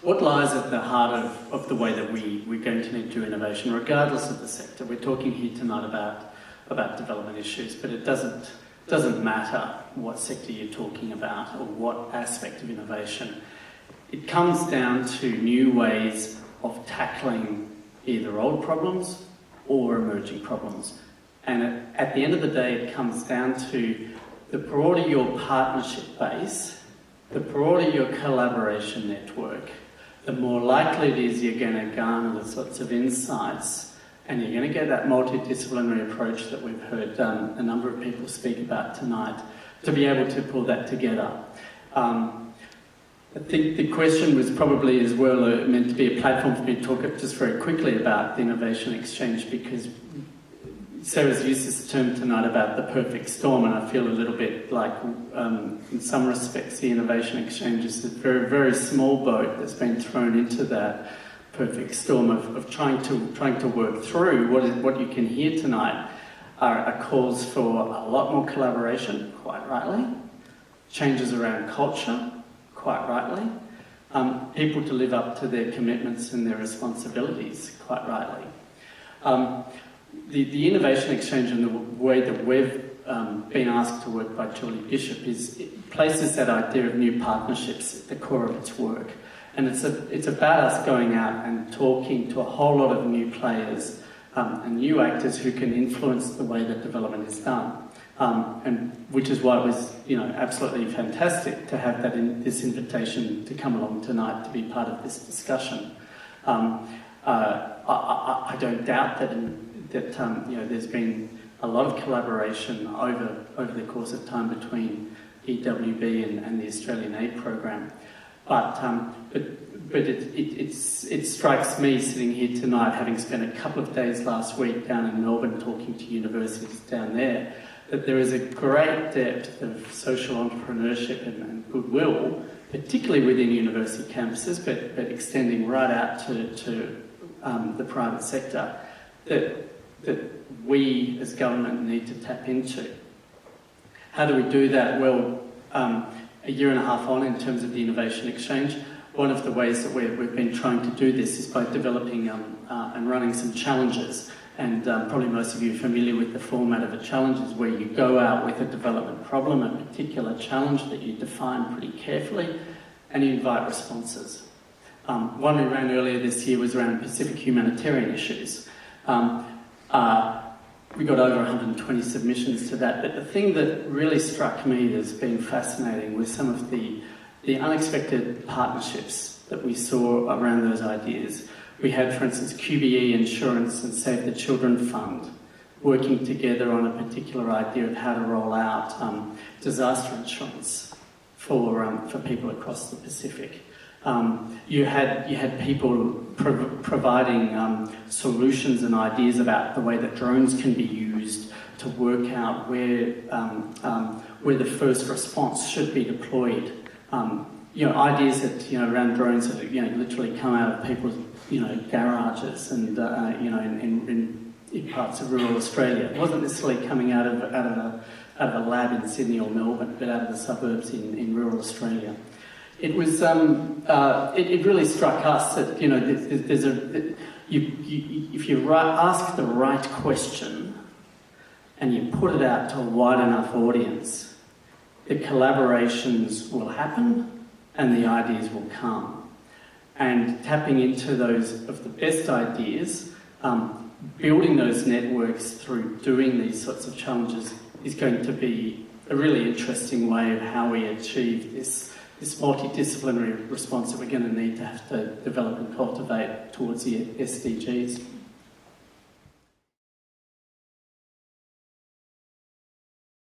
what lies at the heart of the way that we're going to need to do innovation, regardless of the sector? We're talking here tonight about development issues, but it doesn't matter what sector you're talking about or what aspect of innovation. It comes down to new ways of tackling either old problems or emerging problems. And at the end of the day, it comes down to the broader your partnership base, the broader your collaboration network, the more likely it is you're going to garner the sorts of insights, and you're going to get that multidisciplinary approach that we've heard a number of people speak about tonight, to be able to pull that together. I think the question was probably as well meant to be a platform for me to talk just very quickly about the InnovationXchange, because Sarah's used this term tonight about the perfect storm, and I feel a little bit like, in some respects, the InnovationXchange is a very, very small boat that's been thrown into that perfect storm of trying to work through what you can hear tonight are calls for a lot more collaboration, quite rightly, changes around culture, quite rightly, people to live up to their commitments and their responsibilities, quite rightly. The InnovationXchange and the way that we've been asked to work by Julie Bishop places that idea of new partnerships at the core of its work. And it's about us going out and talking to a whole lot of new players and new actors who can influence the way that development is done. And which is why it was, absolutely fantastic to have this invitation to come along tonight to be part of this discussion. I don't doubt that there's been a lot of collaboration over the course of time between EWB and the Australian Aid Program, but it strikes me sitting here tonight, having spent a couple of days last week down in Melbourne talking to universities down there, that there is a great depth of social entrepreneurship and goodwill, particularly within university campuses, but extending right out to the private sector, that we as government need to tap into. How do we do that? Well, a year and a half on in terms of the InnovationXchange, one of the ways that we've been trying to do this is by developing and running some challenges. And probably most of you are familiar with the format of a challenge, is where you go out with a development problem, a particular challenge that you define pretty carefully, and you invite responses. One we ran earlier this year was around Pacific humanitarian issues. We got over 120 submissions to that, but the thing that really struck me as being fascinating was some of the unexpected partnerships that we saw around those ideas. We had, for instance, QBE Insurance and Save the Children Fund working together on a particular idea of how to roll out disaster insurance for people across the Pacific. You had people providing solutions and ideas about the way that drones can be used to work out where the first response should be deployed. Ideas that around drones that literally come out of people's garages and in parts of rural Australia. It wasn't necessarily coming out of a lab in Sydney or Melbourne, but out of the suburbs in rural Australia. It was it really struck us that if you ask the right question and you put it out to a wide enough audience, the collaborations will happen and the ideas will come. And tapping into those of the best ideas, building those networks through doing these sorts of challenges is going to be a really interesting way of how we achieve this multidisciplinary response that we're going to need to have to develop and cultivate towards the SDGs.